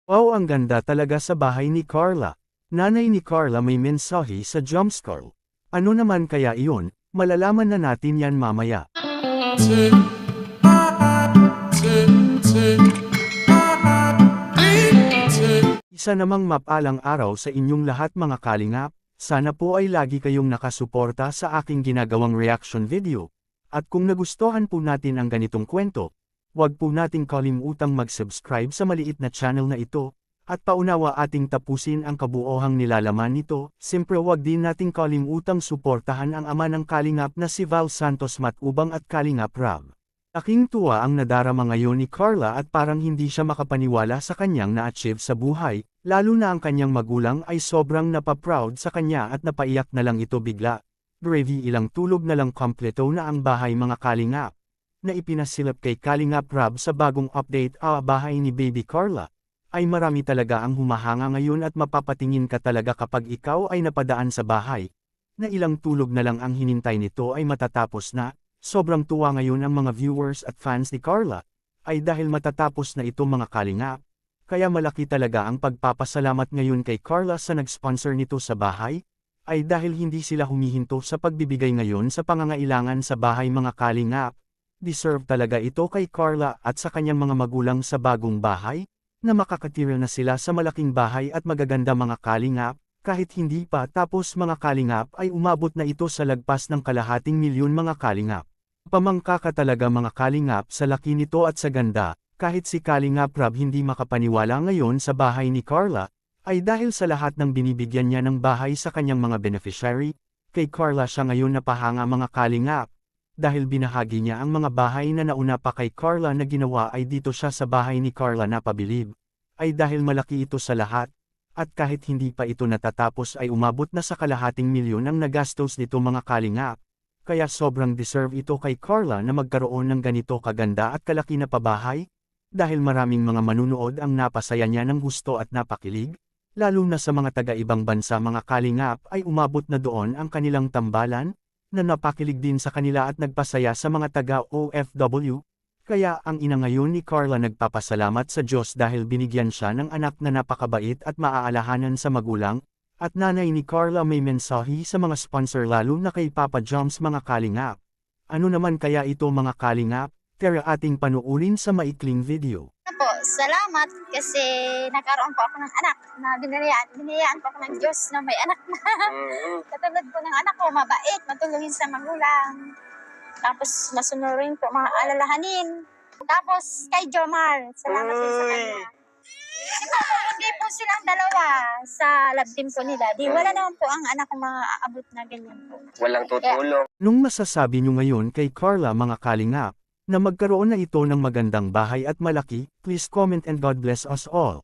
Wow, ang ganda talaga sa bahay ni Carla. Nanay ni Carla may mensahe sa Jumpscare. Ano naman kaya iyon? Malalaman na natin yan mamaya. Isa namang mapalang araw sa inyong lahat mga kalingap, sana po ay lagi kayong nakasuporta sa aking ginagawang reaction video. At kung nagustuhan po natin ang ganitong kwento, huwag po nating kalimutang mag-subscribe sa maliit na channel na ito, at paunawa ating tapusin ang kabuohang nilalaman nito. Siyempre huwag din nating kalimutang suportahan ang ama ng kalingap na si Val Santos Matubang at Kalingap Rab. Aking tuwa ang nadarama ngayon ni Carla at parang hindi siya makapaniwala sa kanyang na-achieve sa buhay, lalo na ang kanyang magulang ay sobrang napaproud sa kanya at napaiyak na lang ito bigla. Gravy, ilang tulog na lang kompleto na ang bahay mga kalingap. Na ipinasilap kay Kalingap Rab sa bagong update bahay ni Baby Carla. Ay marami talaga ang humahanga ngayon at mapapatingin ka talaga kapag ikaw ay napadaan sa bahay. Na ilang tulog na lang ang hinintay nito ay matatapos na. Sobrang tuwa ngayon ang mga viewers at fans ni Carla, ay dahil matatapos na ito mga kalingap. Kaya malaki talaga ang pagpapasalamat ngayon kay Carla sa nag-sponsor nito sa bahay, ay dahil hindi sila humihinto sa pagbibigay ngayon sa pangangailangan sa bahay mga kalingap. Deserve talaga ito kay Carla at sa kanyang mga magulang sa bagong bahay, na makakatira na sila sa malaking bahay at magaganda mga kalingap. Kahit hindi pa tapos mga kalingap ay umabot na ito sa lagpas ng kalahating milyon mga kalingap. Pamangka ka talaga mga kalingap sa laki nito at sa ganda, kahit si Kalingap Rab hindi makapaniwala ngayon sa bahay ni Carla, ay dahil sa lahat ng binibigyan niya ng bahay sa kanyang mga beneficiary, kay Carla siya ngayon napahanga mga kalingap. Dahil binahagi niya ang mga bahay na nauna pa kay Carla na ginawa ay dito siya sa bahay ni Carla napabilib. Ay dahil malaki ito sa lahat, at kahit hindi pa ito natatapos ay umabot na sa kalahating milyon ang nagastos nito mga kalingap. Kaya sobrang deserve ito kay Carla na magkaroon ng ganito kaganda at kalaki na pabahay, dahil maraming mga manunood ang napasaya niya ng gusto at napakilig, lalo na sa mga taga-ibang bansa mga kalingap ay umabot na doon ang kanilang tambalan, na napakilig din sa kanila at nagpasaya sa mga taga-OFW. Kaya ang ina ngayon ni Carla nagpapasalamat sa Diyos dahil binigyan siya ng anak na napakabait at maaalahanan sa magulang. At nanay ni Carla may mensahe sa mga sponsor lalo na kay Papa Joms mga kalingap. Ano naman kaya ito mga kalingap? Tara ating panuurin sa maikling video. Po, salamat kasi nagkaroon po ako ng anak na biniyayaan po ako ng Diyos na may anak na. Katulad po ng anak ko, mabait, matulungin sa magulang. Tapos masunurin po mga alalahanin. Tapos kay Jomar, salamat din sa kanya. Kasi po, kung hindi po silang dalawa sa love team po nila, di wala naman po ang anak ko maaabot na ganyan po. Walang tutulong. Nung masasabi nyo ngayon kay Carla mga kalingap, na magkaroon na ito ng magandang bahay at malaki, please comment and God bless us all.